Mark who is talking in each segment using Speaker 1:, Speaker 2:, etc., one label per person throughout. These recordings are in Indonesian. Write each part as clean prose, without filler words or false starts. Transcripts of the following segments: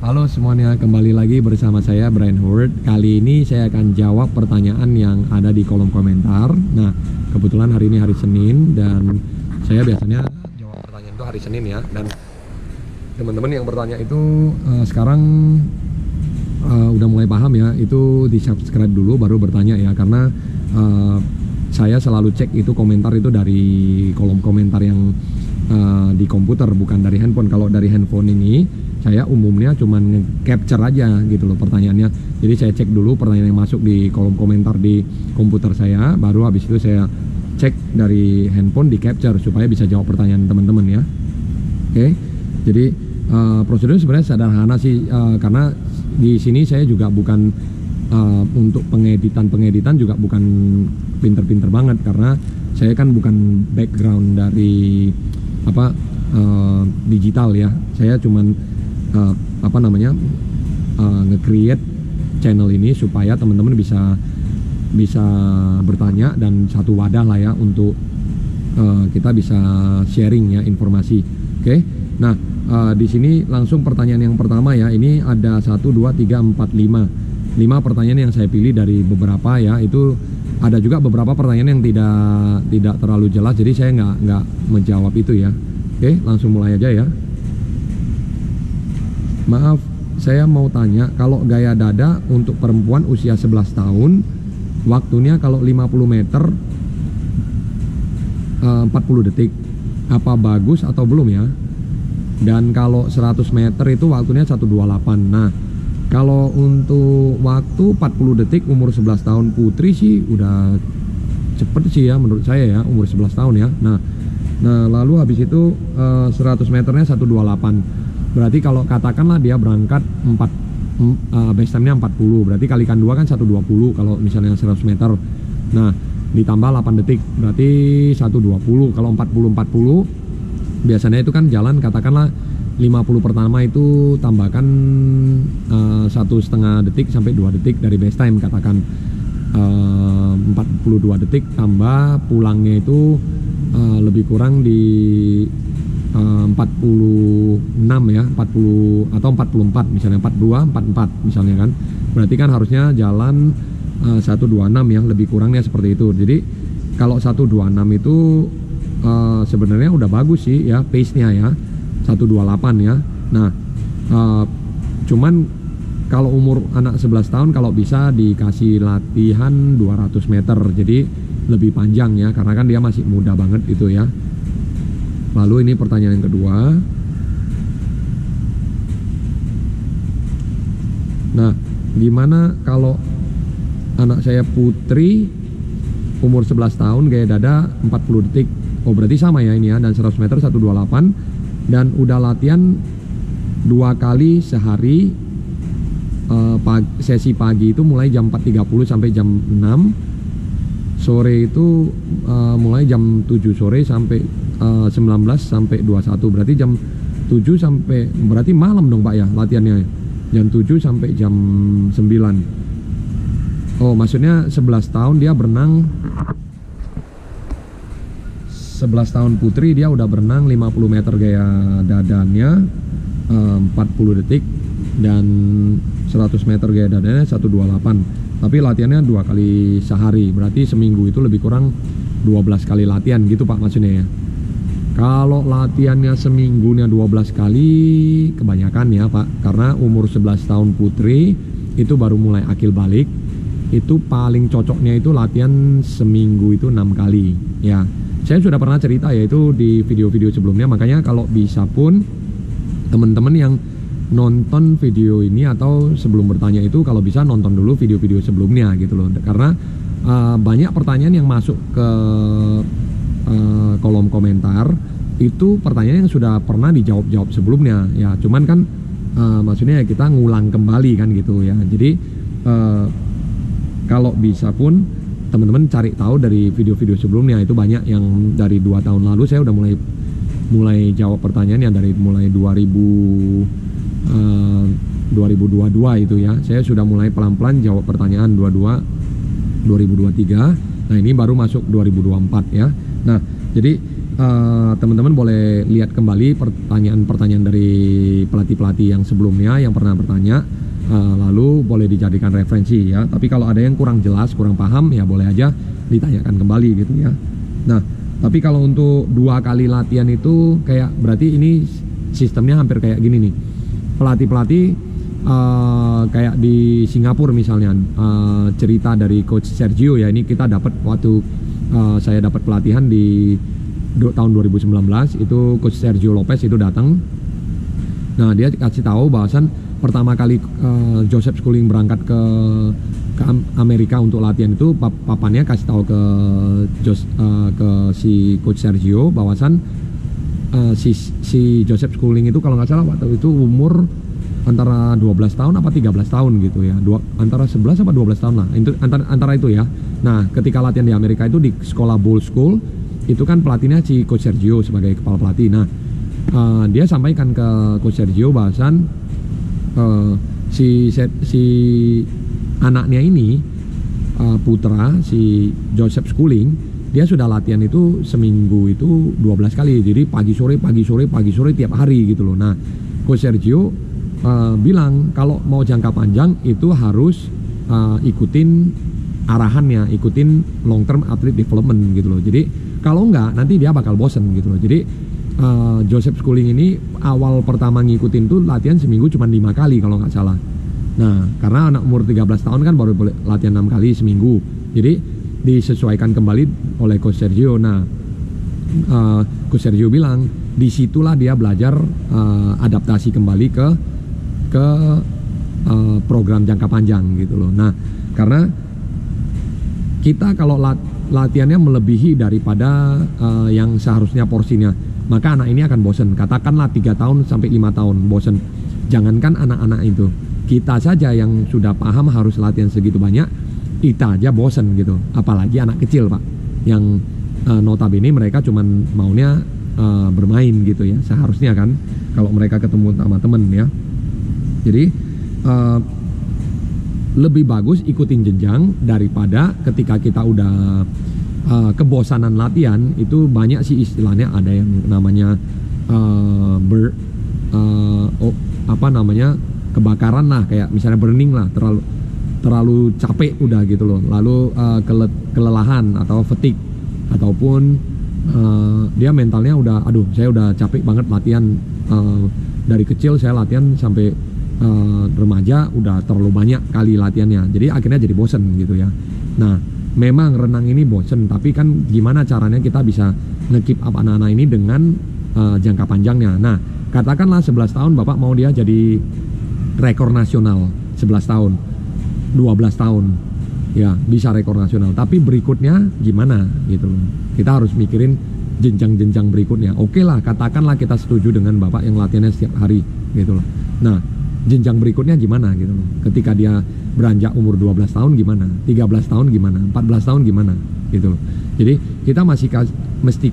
Speaker 1: Halo semuanya, kembali lagi bersama saya Brian Howard. Kali ini saya akan jawab pertanyaan yang ada di kolom komentar. Nah, kebetulan hari ini hari Senin dan saya biasanya jawab pertanyaan itu hari Senin ya. Dan teman-teman yang bertanya itu sekarang udah mulai paham ya. Itu di subscribe dulu baru bertanya ya, karena saya selalu cek itu komentar itu dari kolom komentar yang di komputer, bukan dari handphone. Kalau dari handphone ini saya umumnya cuman nge-capture aja gitu loh pertanyaannya. Jadi saya cek dulu pertanyaan yang masuk di kolom komentar di komputer saya, baru habis itu saya cek dari handphone di capture supaya bisa jawab pertanyaan teman-teman ya. Oke. Jadi prosedurnya sebenarnya sederhana sih, karena di sini saya juga bukan untuk pengeditan juga bukan pinter-pinter banget, karena saya kan bukan background dari digital ya. Saya cuman nge-create channel ini supaya teman-teman bisa bertanya dan satu wadah lah ya untuk kita bisa sharing ya informasi. Oke. Nah, di sini langsung pertanyaan yang pertama ya. Ini ada 1 2 3 4 5 pertanyaan yang saya pilih dari beberapa ya. Itu ada juga beberapa pertanyaan yang tidak terlalu jelas, jadi saya nggak menjawab itu ya. Oke, langsung mulai aja ya. Maaf, saya mau tanya, kalau gaya dada untuk perempuan usia 11 tahun, waktunya kalau 50 meter 40 detik, apa bagus atau belum ya? Dan kalau 100 meter itu waktunya 128. Nah, kalau untuk waktu 40 detik umur 11 tahun putri sih udah cepet sih ya menurut saya ya, umur 11 tahun ya. Nah lalu habis itu 100 meternya 128. Berarti kalau katakanlah dia berangkat base time-nya 40, berarti kalikan 2 kan 120 kalau misalnya 100 meter. Nah, ditambah 8 detik berarti 120. Kalau 40 biasanya itu kan jalan katakanlah 50 pertama itu tambahkan 1,5 detik sampai 2 detik dari base time, katakan 42 detik tambah pulangnya itu lebih kurang di 46 ya, 40 atau 44 misalnya, 42 44 misalnya kan. Berarti kan harusnya jalan 126 ya, lebih kurangnya seperti itu. Jadi kalau 126 itu sebenarnya udah bagus sih ya pace-nya ya, 128 ya. Nah, cuman kalau umur anak 11 tahun kalau bisa dikasih latihan 200 meter, jadi lebih panjang ya, karena kan dia masih muda banget itu ya. Lalu ini pertanyaan yang kedua. Nah, gimana kalau anak saya putri umur 11 tahun gaya dada 40 detik? Oh, berarti sama ya ini ya, dan 100 meter 128 dan udah latihan 2 kali sehari. Sesi pagi itu mulai jam 4.30 sampai jam 6. Sore itu mulai jam 7 sore sampai 19 sampai 21. Berarti jam 7 sampai, berarti malam dong Pak ya latihannya. Jam 7 sampai jam 9. Oh, maksudnya 11 tahun dia berenang, 11 tahun putri dia udah berenang 50 meter gaya dadanya 40 detik dan 100 meter gaya dadanya 128. Tapi latihannya 2 kali sehari, berarti seminggu itu lebih kurang 12 kali latihan gitu Pak maksudnya ya. Kalau latihannya seminggunya 12 kali kebanyakan ya Pak, karena umur 11 tahun putri itu baru mulai akil balik. Itu paling cocoknya itu latihan seminggu itu 6 kali ya. Saya sudah pernah cerita ya itu di video-video sebelumnya, makanya kalau bisa pun teman-teman yang nonton video ini atau sebelum bertanya itu kalau bisa nonton dulu video-video sebelumnya gitu loh, karena banyak pertanyaan yang masuk ke kolom komentar itu pertanyaan yang sudah pernah dijawab sebelumnya ya, cuman kan maksudnya kita ngulang kembali kan gitu ya. Jadi kalau bisa pun teman-teman cari tahu dari video-video sebelumnya, itu banyak yang dari 2 tahun lalu saya udah mulai jawab pertanyaan yang dari mulai 2022 itu ya. Saya sudah mulai pelan-pelan jawab pertanyaan 2023. Nah, ini baru masuk 2024 ya. Nah, jadi teman-teman boleh lihat kembali pertanyaan-pertanyaan dari pelatih-pelatih yang sebelumnya yang pernah bertanya, lalu boleh dijadikan referensi ya. Tapi kalau ada yang kurang jelas, kurang paham, ya boleh aja ditanyakan kembali gitu ya. Nah, tapi kalau untuk 2 kali latihan itu kayak berarti ini sistemnya hampir kayak gini nih. Pelatih-pelatih kayak di Singapura misalnya, cerita dari Coach Sergio ya, ini kita dapat waktu saya dapat pelatihan di tahun 2019 itu Coach Sergio Lopez itu datang. Nah, dia kasih tahu bahwasan pertama kali Joseph Schooling berangkat ke Amerika untuk latihan itu papannya kasih tahu ke si Coach Sergio bahwasan si Joseph Schooling itu kalau nggak salah waktu itu umur antara 12 tahun apa 13 tahun gitu ya, antara 11 apa 12 tahun lah, itu antara itu ya. Nah, ketika latihan di Amerika itu di sekolah Bull School itu kan pelatihnya si Coach Sergio sebagai kepala pelatih. Nah, dia sampaikan ke Coach Sergio bahasan si anaknya ini, putra si Joseph Schooling, dia sudah latihan itu seminggu itu 12 kali, jadi pagi sore tiap hari gitu loh. Nah, Coach Sergio bilang kalau mau jangka panjang itu harus ikutin arahannya, ikutin long term athlete development gitu loh. Jadi kalau enggak nanti dia bakal bosen gitu loh. Jadi Joseph Schooling ini awal pertama ngikutin tuh latihan seminggu cuma 5 kali kalau nggak salah. Nah, karena anak umur 13 tahun kan baru boleh latihan 6 kali seminggu, jadi disesuaikan kembali oleh Coach Sergio. Nah, Coach Sergio bilang disitulah dia belajar adaptasi kembali ke program jangka panjang gitu loh. Nah, karena kita kalau latihannya melebihi daripada yang seharusnya porsinya, maka anak ini akan bosen. Katakanlah 3 tahun sampai 5 tahun bosen. Jangankan anak-anak itu, kita saja yang sudah paham harus latihan segitu banyak, kita aja bosen gitu. Apalagi anak kecil, Pak, yang notabene mereka cuman maunya bermain gitu ya. Seharusnya kan kalau mereka ketemu sama temen ya. Jadi lebih bagus ikutin jenjang daripada ketika kita udah kebosanan latihan. Itu banyak sih istilahnya, ada yang namanya kebakaran lah, kayak misalnya burning lah, terlalu capek udah gitu loh, lalu kelelahan atau fatigue, ataupun dia mentalnya udah aduh saya udah capek banget latihan, dari kecil saya latihan sampai remaja udah terlalu banyak kali latihannya, jadi akhirnya jadi bosen gitu ya. Nah, memang renang ini bosen, tapi kan gimana caranya kita bisa nge-keep up anak-anak ini dengan jangka panjangnya. Nah, katakanlah 11 tahun Bapak mau dia jadi rekor nasional, 11 tahun 12 tahun ya bisa rekor nasional, tapi berikutnya gimana gitu loh. Kita harus mikirin jenjang-jenjang berikutnya. Oke lah, katakanlah kita setuju dengan Bapak yang latihannya setiap hari gitu loh. Nah, jenjang berikutnya gimana gitu loh. Ketika dia beranjak umur 12 tahun gimana, 13 tahun gimana, 14 tahun gimana gitu loh. Jadi kita mesti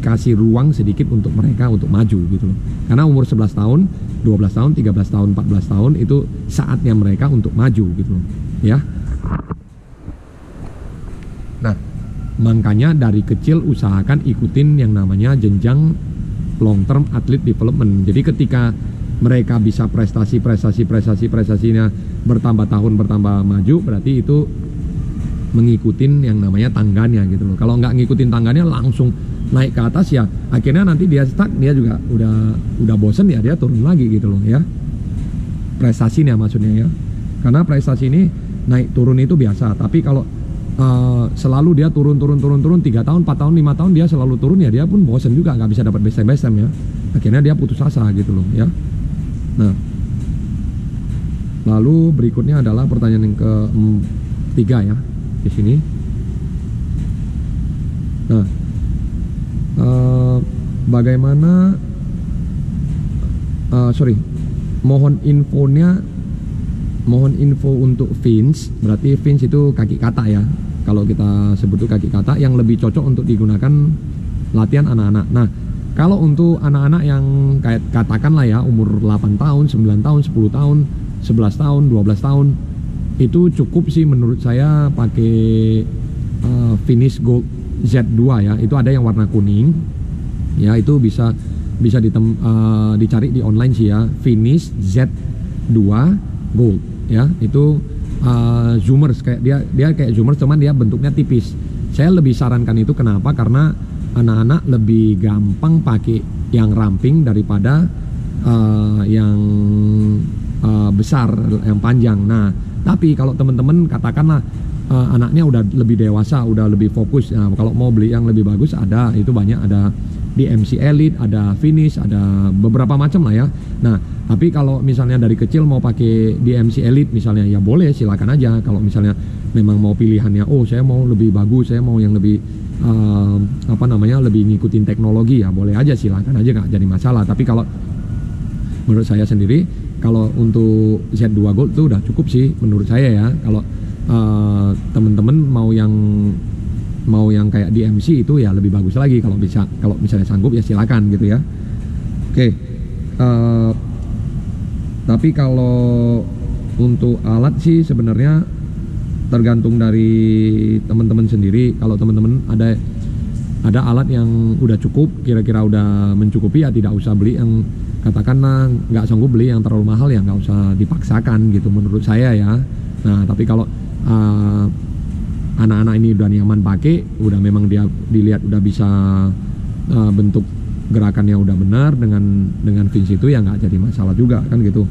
Speaker 1: kasih ruang sedikit untuk mereka untuk maju gitu loh. Karena umur 11 tahun, 12 tahun, 13 tahun, 14 tahun itu saatnya mereka untuk maju gitu loh ya. Nah, makanya dari kecil usahakan ikutin yang namanya jenjang long term athlete development. Jadi ketika mereka bisa prestasinya bertambah tahun bertambah maju, berarti itu mengikutin yang namanya tangganya gitu loh. Kalau nggak ngikutin tangganya langsung naik ke atas ya akhirnya nanti dia stuck, dia juga udah bosen ya, dia turun lagi gitu loh ya. Prestasinya maksudnya ya. Karena prestasi ini naik turun itu biasa, tapi kalau selalu dia turun 3 tahun, 4 tahun, 5 tahun dia selalu turun ya, dia pun bosen juga, nggak bisa dapat best time ya. Akhirnya dia putus asa gitu loh ya. Nah, lalu berikutnya adalah pertanyaan yang ketiga ya di sini. Nah, bagaimana mohon info untuk fins. Berarti fins itu kaki kata ya, kalau kita sebut itu kaki kata yang lebih cocok untuk digunakan latihan anak-anak. Nah, kalau untuk anak-anak yang kayak katakanlah ya umur 8 tahun, 9 tahun, 10 tahun, 11 tahun, 12 tahun, itu cukup sih menurut saya pakai Finish Gold Z2 ya. Itu ada yang warna kuning, Ya, itu bisa dicari di online sih ya, Finish Z2 Gold ya. Itu zoomers, kayak dia kayak zoomers, cuman dia bentuknya tipis. Saya lebih sarankan itu, kenapa? Karena anak-anak lebih gampang pakai yang ramping daripada yang besar, yang panjang. Nah, tapi kalau teman-teman katakanlah anaknya udah lebih dewasa, udah lebih fokus, nah, kalau mau beli yang lebih bagus ada, itu banyak, ada DMC Elite, ada Finish, ada beberapa macam lah ya. Nah, tapi kalau misalnya dari kecil mau pakai DMC Elite misalnya, ya boleh, silakan aja. Kalau misalnya memang mau pilihannya, oh saya mau lebih bagus, saya mau yang lebih lebih ngikutin teknologi, ya boleh aja, silakan aja, nggak jadi masalah. Tapi kalau menurut saya sendiri, kalau untuk Z2 Gold itu udah cukup sih menurut saya ya. Kalau temen-temen mau yang kayak DMC itu ya lebih bagus lagi. Kalau misalnya sanggup ya silakan gitu ya. Oke. Tapi kalau untuk alat sih sebenarnya tergantung dari teman-teman sendiri. Kalau teman-teman ada alat yang udah cukup, kira-kira udah mencukupi, ya tidak usah beli yang katakanlah nggak sanggup beli yang terlalu mahal, ya nggak usah dipaksakan gitu menurut saya ya. Nah, tapi kalau anak-anak ini udah nyaman pakai, udah memang dia dilihat udah bisa bentuk gerakannya udah benar dengan Vince itu, ya nggak jadi masalah juga kan gitu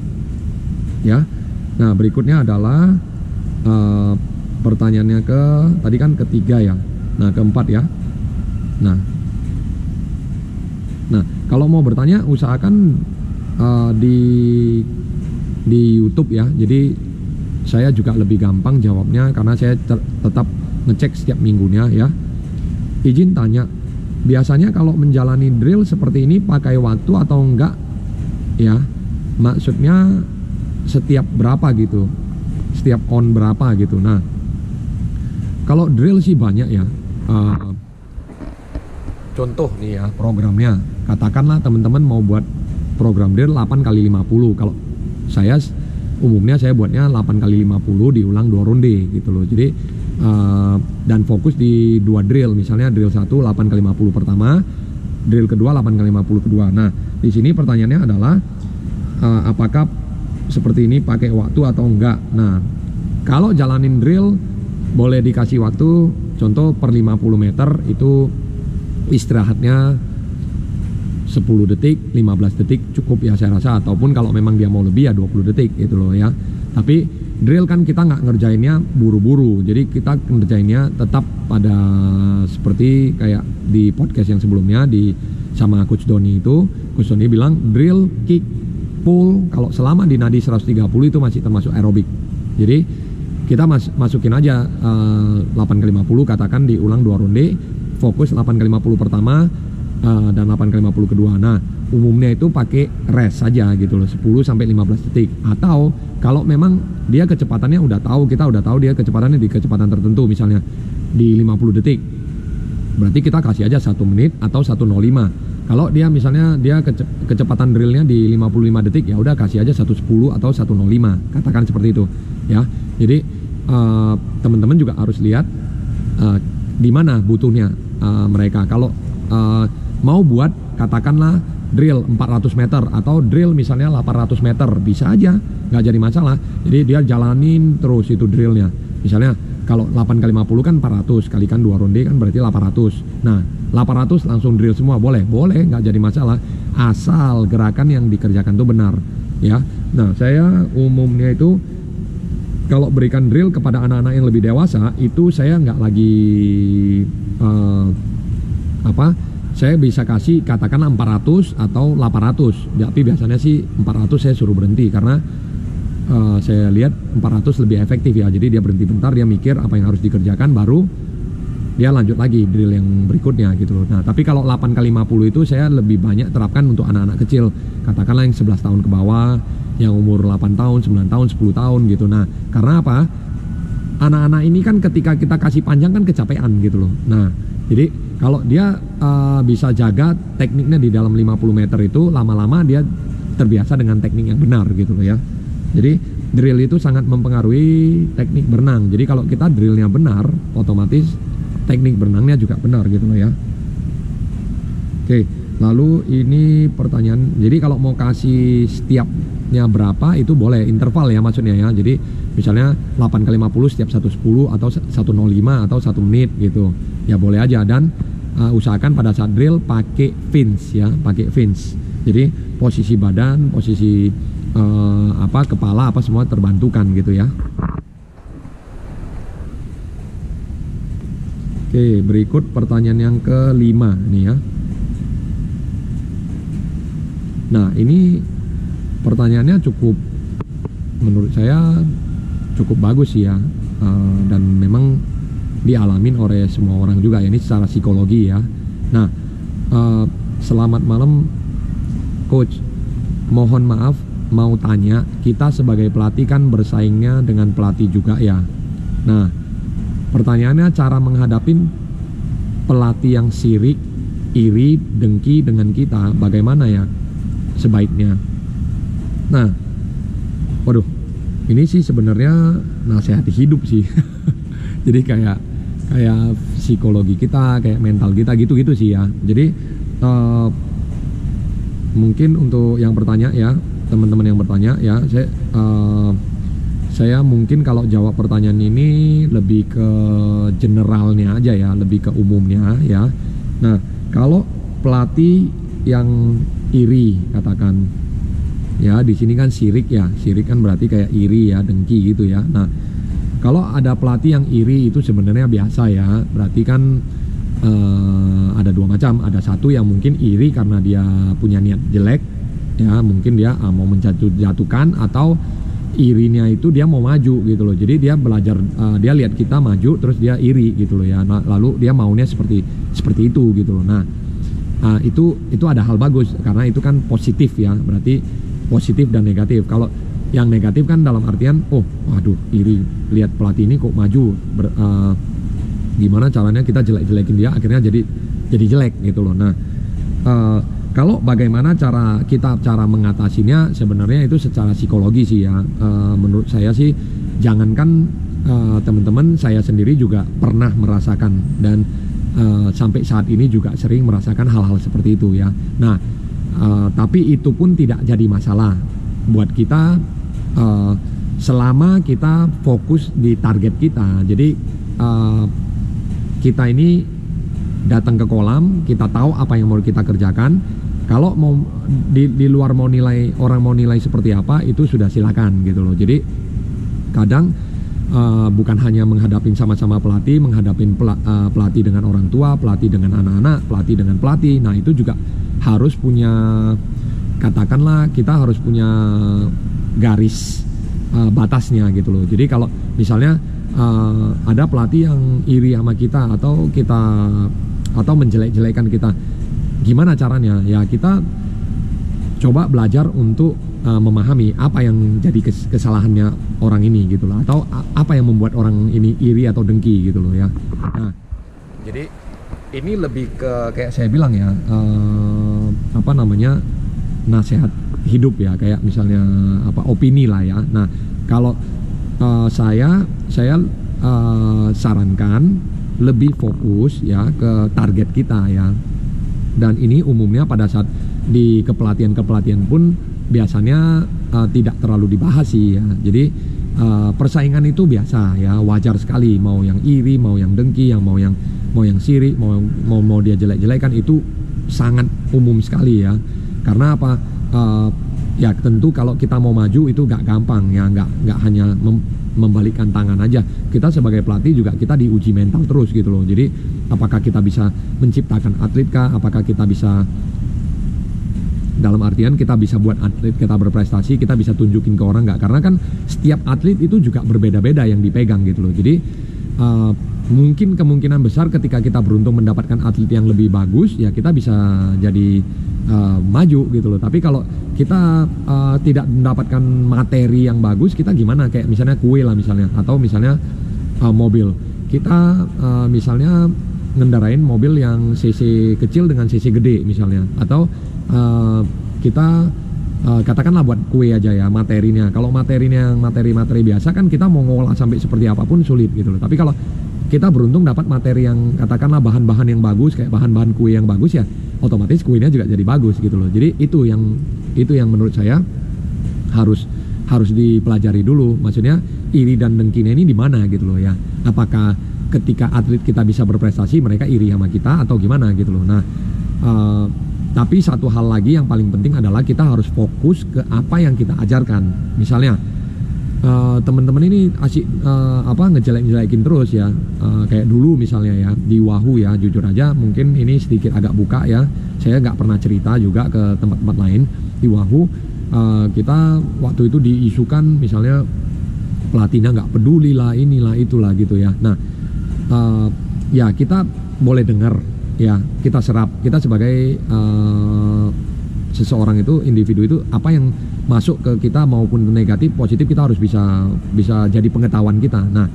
Speaker 1: ya. Nah, berikutnya adalah pertanyaannya tadi kan ketiga ya. Nah, keempat ya. Nah, kalau mau bertanya usahakan di YouTube ya. Jadi saya juga lebih gampang jawabnya karena saya tetap ngecek setiap minggunya ya. Izin tanya, biasanya kalau menjalani drill seperti ini pakai waktu atau enggak ya? Maksudnya setiap berapa gitu? Setiap on berapa gitu. Nah, kalau drill sih banyak ya. Contoh nih ya programnya, katakanlah teman-teman mau buat program drill 8x50. Kalau saya umumnya saya buatnya 8x50 diulang 2 ronde gitu loh. Jadi dan fokus di 2 drill, misalnya drill 1 8x50 pertama, drill kedua 8x50 kedua. Nah, di sini pertanyaannya adalah apakah seperti ini pakai waktu atau enggak. Nah, kalau jalanin drill boleh dikasih waktu, contoh per 50 meter itu istirahatnya 10 detik, 15 detik cukup ya saya rasa. Ataupun kalau memang dia mau lebih ya 20 detik gitu loh ya. Tapi drill kan kita nggak ngerjainnya buru-buru, jadi kita ngerjainnya tetap pada seperti kayak di podcast yang sebelumnya sama Coach Doni itu. Coach Doni bilang drill, kick, pull kalau selama di nadi 130 itu masih termasuk aerobik. Jadi kita masukin aja 8x50, katakan diulang 2 ronde, fokus 8x50 pertama dan 8x50 kedua. Nah, umumnya itu pakai rest saja gitu loh, 10 sampai 15 detik. Atau kalau memang dia kecepatannya kita udah tahu dia kecepatannya di kecepatan tertentu, misalnya di 50 detik. Berarti kita kasih aja 1 menit atau 1:05. Kalau dia misalnya kecepatan drillnya di 55 detik, ya udah kasih aja 1:10 atau 1:05. Katakan seperti itu ya. Jadi teman-teman juga harus lihat di mana butuhnya mereka. Kalau mau buat katakanlah drill 400 meter atau drill misalnya 800 meter, bisa aja, nggak jadi masalah. Jadi dia jalanin terus itu drillnya. Misalnya kalau 8x50 kan 400, kalikan 2 ronde kan berarti 800. Nah, 800 langsung drill semua, boleh, nggak jadi masalah, asal gerakan yang dikerjakan itu benar ya. Nah, saya umumnya itu kalau berikan drill kepada anak-anak yang lebih dewasa itu saya nggak lagi saya bisa kasih katakanlah 400 atau 800, tapi biasanya sih 400 saya suruh berhenti karena saya lihat 400 lebih efektif ya. Jadi dia berhenti bentar, dia mikir apa yang harus dikerjakan, baru dia lanjut lagi drill yang berikutnya gitu loh. Nah, tapi kalau 8x50 itu saya lebih banyak terapkan untuk anak-anak kecil, katakanlah yang 11 tahun ke bawah, yang umur 8 tahun, 9 tahun, 10 tahun gitu. Nah, karena apa? Anak-anak ini kan ketika kita kasih panjang kan kecapean gitu loh. Nah, jadi kalau dia bisa jaga tekniknya di dalam 50 meter itu, lama-lama dia terbiasa dengan teknik yang benar gitu loh ya. Jadi drill itu sangat mempengaruhi teknik berenang. Jadi kalau kita drillnya benar, otomatis teknik berenangnya juga benar gitu loh ya. Oke, Lalu ini pertanyaan, jadi kalau mau kasih setiapnya berapa itu boleh, interval ya maksudnya ya. Jadi misalnya 8 kali 50 setiap 110 atau 105 atau 1 menit gitu. Ya boleh aja, dan usahakan pada saat drill pakai fins ya, pakai fins. Jadi posisi badan, posisi kepala apa semua terbantukan gitu ya. Oke, berikut pertanyaan yang kelima nih ya. Nah, ini pertanyaannya cukup, menurut saya cukup bagus sih ya, dan memang dialamin oleh semua orang juga ya, ini secara psikologi ya. Nah, selamat malam coach, mohon maaf mau tanya, kita sebagai pelatih kan bersaingnya dengan pelatih juga ya. Nah, pertanyaannya cara menghadapi pelatih yang sirik, iri, dengki dengan kita bagaimana ya sebaiknya. Nah, waduh, ini sih sebenarnya nasihat hidup sih. Jadi kayak psikologi kita, kayak mental kita gitu-gitu sih ya. Jadi mungkin untuk yang bertanya ya, teman-teman yang bertanya ya, saya mungkin kalau jawab pertanyaan ini lebih ke generalnya aja ya, lebih ke umumnya ya. Nah, kalau pelatih yang iri katakan ya, di sini kan sirik ya, sirik kan berarti kayak iri ya, dengki gitu ya. Nah, kalau ada pelatih yang iri itu sebenarnya biasa ya, berarti kan ada dua macam. Ada satu yang mungkin iri karena dia punya niat jelek ya, mungkin dia mau menjatuhkan, atau irinya itu dia mau maju gitu loh. Jadi dia belajar, dia lihat kita maju terus dia iri gitu loh ya. Nah, lalu dia maunya seperti itu gitu loh. Nah, itu ada hal bagus karena itu kan positif ya, berarti positif dan negatif. Kalau yang negatif kan dalam artian, oh waduh iri lihat pelatih ini kok maju, gimana caranya kita jelek-jelekin dia akhirnya jadi jelek gitu loh. Nah, kalau bagaimana cara mengatasinya, sebenarnya itu secara psikologi sih ya. Menurut saya sih, jangankan teman-teman, saya sendiri juga pernah merasakan, dan sampai saat ini juga sering merasakan hal-hal seperti itu ya. Nah, tapi itu pun tidak jadi masalah buat kita selama kita fokus di target kita. Jadi kita ini datang ke kolam, kita tahu apa yang mau kita kerjakan. Kalau mau di luar orang mau nilai seperti apa, itu sudah silakan gitu loh. Jadi kadang bukan hanya menghadapin sama-sama pelatih, menghadapin pelatih dengan orang tua, pelatih dengan anak-anak, pelatih dengan pelatih. Nah, itu juga harus punya, katakanlah kita harus punya garis batasnya gitu loh. Jadi kalau misalnya ada pelatih yang iri sama kita atau menjelek-jelekan kita, gimana caranya? Ya kita coba belajar untuk memahami apa yang jadi kesalahannya orang ini gitu loh, atau apa yang membuat orang ini iri atau dengki gitu loh ya. Nah, jadi ini lebih ke kayak saya bilang ya, nasihat hidup ya, kayak misalnya opini lah ya. Nah, kalau saya sarankan lebih fokus ya ke target kita ya. Dan ini umumnya pada saat di kepelatihan pun biasanya tidak terlalu dibahas sih ya. Jadi persaingan itu biasa ya, wajar sekali. Mau yang iri, mau yang dengki, mau yang sirik, mau dia jelek-jelekan, itu sangat umum sekali ya. Karena apa? Ya tentu kalau kita mau maju itu gak gampang ya, nggak hanya membalikkan tangan aja. Kita sebagai pelatih juga kita diuji mental terus gitu loh. Jadi apakah kita bisa menciptakan atlet kah? Apakah kita bisa, dalam artian kita bisa buat atlet kita berprestasi, kita bisa tunjukin ke orang nggak? Karena kan setiap atlet itu juga berbeda-beda yang dipegang gitu loh. Jadi mungkin kemungkinan besar ketika kita beruntung mendapatkan atlet yang lebih bagus, ya kita bisa jadi maju gitu loh. Tapi kalau kita tidak mendapatkan materi yang bagus, kita gimana? Kayak misalnya kue lah misalnya, atau misalnya mobil. Kita misalnya ngendarain mobil yang cc kecil dengan cc gede misalnya, atau kita katakanlah buat kue aja ya materinya. Kalau materinya yang materi biasa kan kita mau ngolah sampai seperti apapun sulit gitu loh. Tapi kalau kita beruntung dapat materi yang katakanlah bahan-bahan yang bagus, kayak bahan-bahan kue yang bagus ya, otomatis kuenya juga jadi bagus gitu loh. Jadi itu yang menurut saya harus dipelajari dulu. Maksudnya iri dan dengkinya ini di mana gitu loh ya. Apakah ketika atlet kita bisa berprestasi mereka iri sama kita atau gimana gitu loh. Nah, tapi satu hal lagi yang paling penting adalah kita harus fokus ke apa yang kita ajarkan. Misalnya teman-teman ini asik ngejelek-jelekin terus ya, kayak dulu misalnya ya di Wahoo ya, jujur aja mungkin ini sedikit agak buka ya, saya nggak pernah cerita juga ke tempat-tempat lain. Di Wahoo kita waktu itu diisukan misalnya pelatihnya nggak peduli lah, inilah itulah gitu ya. Nah ya kita boleh dengar ya, kita serap, kita sebagai seseorang itu, individu itu, apa yang masuk ke kita maupun negatif positif kita harus bisa jadi pengetahuan kita. Nah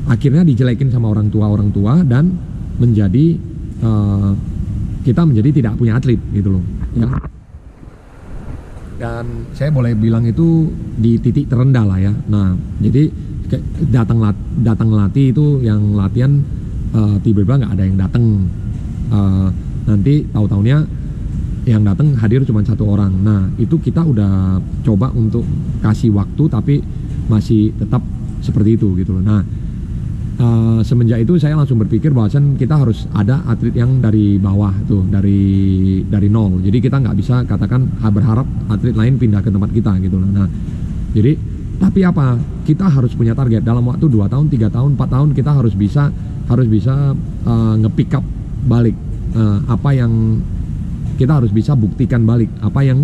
Speaker 1: akhirnya dijelekin sama orang tua dan menjadi kita menjadi tidak punya atlet gitu loh ya. Dan saya boleh bilang itu di titik terendah lah ya. Nah jadi datang latih itu yang latihan tiba-tiba nggak ada yang datang, nanti tahu-taunya yang datang hadir cuma 1 orang. Nah itu kita udah coba untuk kasih waktu tapi masih tetap seperti itu gitu loh. Nah semenjak itu saya langsung berpikir bahwasan kita harus ada atlet yang dari bawah tuh, dari nol. Jadi kita nggak bisa katakan berharap atlet lain pindah ke tempat kita gitu loh. Nah jadi tapi apa, kita harus punya target dalam waktu 2 tahun, 3 tahun, 4 tahun kita harus bisa nge-pick up balik apa yang kita harus bisa buktikan balik, apa yang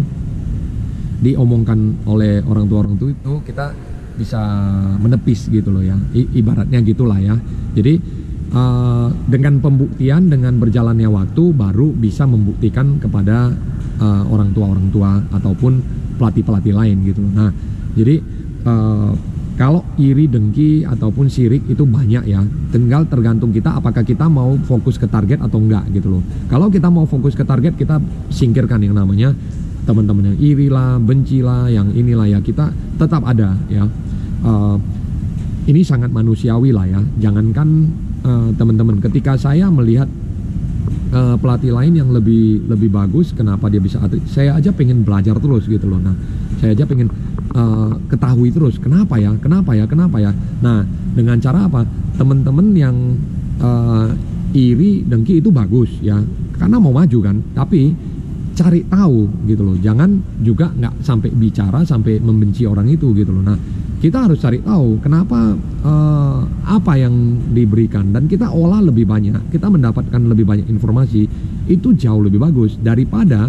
Speaker 1: diomongkan oleh orang tua itu kita bisa menepis gitu loh ya, ibaratnya gitulah ya. Jadi dengan pembuktian, dengan berjalannya waktu baru bisa membuktikan kepada orang tua ataupun pelatih lain gitu. Nah jadi kalau iri, dengki ataupun sirik itu banyak ya, tinggal tergantung kita apakah kita mau fokus ke target atau enggak gitu loh. Kalau kita mau fokus ke target, kita singkirkan yang namanya teman-teman yang iri lah, benci lah, yang inilah ya, kita tetap ada ya. Ini sangat manusiawi lah ya. Jangankan teman-teman, ketika saya melihat pelatih lain yang lebih bagus, kenapa dia bisa atlet, saya aja pengen belajar terus gitu loh. Nah saya aja pengen ketahui terus kenapa ya. Nah dengan cara apa, teman-teman yang iri, dengki itu bagus ya, karena mau maju kan, tapi cari tahu gitu loh, jangan juga nggak sampai bicara sampai membenci orang itu gitu loh. Nah kita harus cari tahu kenapa, apa yang diberikan, dan kita olah lebih banyak, kita mendapatkan lebih banyak informasi, itu jauh lebih bagus daripada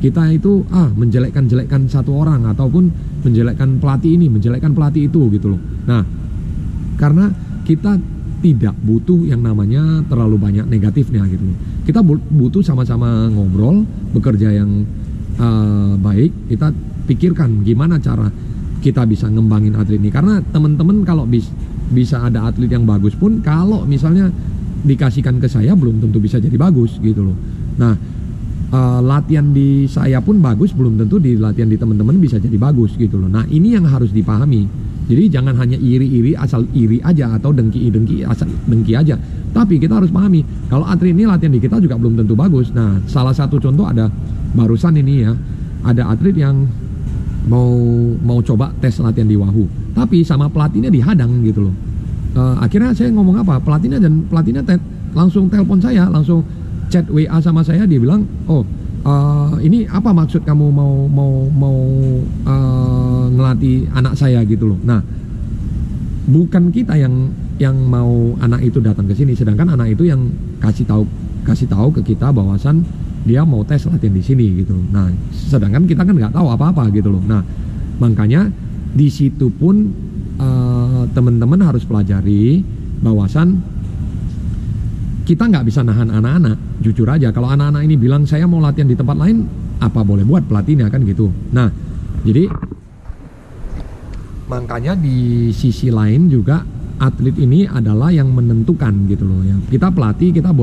Speaker 1: kita itu menjelekkan satu orang ataupun menjelekkan pelatih ini, menjelekkan pelatih itu gitu loh. Nah karena kita tidak butuh yang namanya terlalu banyak negatifnya gitu loh. Kita butuh sama-sama ngobrol, bekerja yang baik. Kita pikirkan gimana cara kita bisa ngembangin atlet ini, karena teman-teman kalau bisa ada atlet yang bagus pun, kalau misalnya dikasihkan ke saya belum tentu bisa jadi bagus gitu loh. Nah latihan di saya pun bagus, belum tentu di latihan di teman-teman bisa jadi bagus gitu loh. Nah ini yang harus dipahami. Jadi jangan hanya iri-iri asal iri aja, atau dengki asal dengki aja. Tapi kita harus pahami kalau atlet ini latihan di kita juga belum tentu bagus. Nah salah satu contoh ada barusan ini ya, ada atlet yang mau coba tes latihan di Wahoo, tapi sama pelatihnya dihadang gitu loh. Akhirnya saya ngomong apa, pelatihnya langsung telepon saya, langsung chat WA sama saya, dia bilang, ini apa maksud kamu mau ngelatih anak saya gitu loh. Nah bukan kita yang mau anak itu datang ke sini, sedangkan anak itu yang kasih tahu ke kita bahwasan dia mau tes latihan di sini gitu. Nah sedangkan kita kan nggak tahu apa-apa gitu loh. Nah makanya di situ pun teman-teman harus pelajari bahwasan kita nggak bisa nahan anak-anak. Jujur aja, kalau anak-anak ini bilang saya mau latihan di tempat lain, apa boleh buat pelatihnya kan gitu. Nah jadi makanya di sisi lain juga atlet ini adalah yang menentukan gitu loh ya. Kita pelatih, kita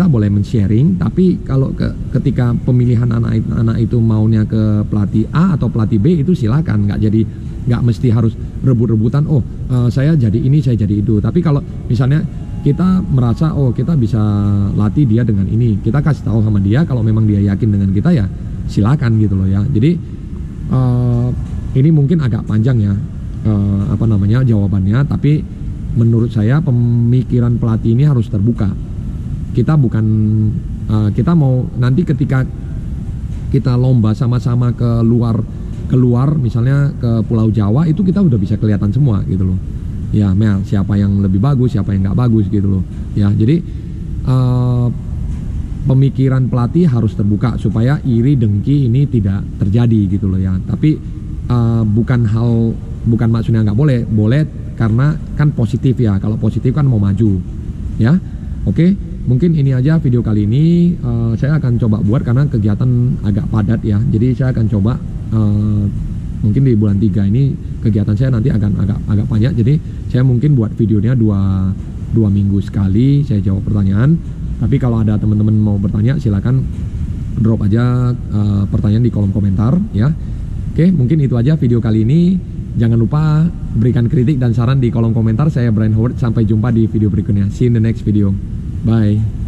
Speaker 1: boleh men-sharing, tapi kalau ketika pemilihan anak itu maunya ke pelatih A atau pelatih B, itu silakan, nggak nggak mesti harus rebut-rebutan. Saya jadi ini, saya jadi itu. Tapi kalau misalnya kita merasa kita bisa latih dia dengan ini, kita kasih tahu sama dia, kalau memang dia yakin dengan kita ya silakan gitu loh ya. Jadi ini mungkin agak panjang ya jawabannya, tapi menurut saya pemikiran pelatih ini harus terbuka. Kita bukan kita mau nanti ketika kita lomba sama-sama keluar misalnya ke Pulau Jawa, itu kita udah bisa kelihatan semua gitu loh ya, Mel, siapa yang lebih bagus, siapa yang nggak bagus gitu loh ya. Jadi pemikiran pelatih harus terbuka supaya iri dengki ini tidak terjadi gitu loh ya. Tapi bukan maksudnya nggak boleh karena kan positif ya. Kalau positif kan mau maju ya. Oke, mungkin ini aja video kali ini. Saya akan coba buat karena kegiatan agak padat ya. Jadi saya akan coba mungkin di bulan 3 ini kegiatan saya nanti akan agak banyak. Jadi saya mungkin buat videonya dua minggu sekali saya jawab pertanyaan. Tapi kalau ada teman-teman mau bertanya, silakan drop aja pertanyaan di kolom komentar ya. Oke, mungkin itu aja video kali ini. Jangan lupa berikan kritik dan saran di kolom komentar. Saya Brian Howard, sampai jumpa di video berikutnya. See you in the next video. Bye.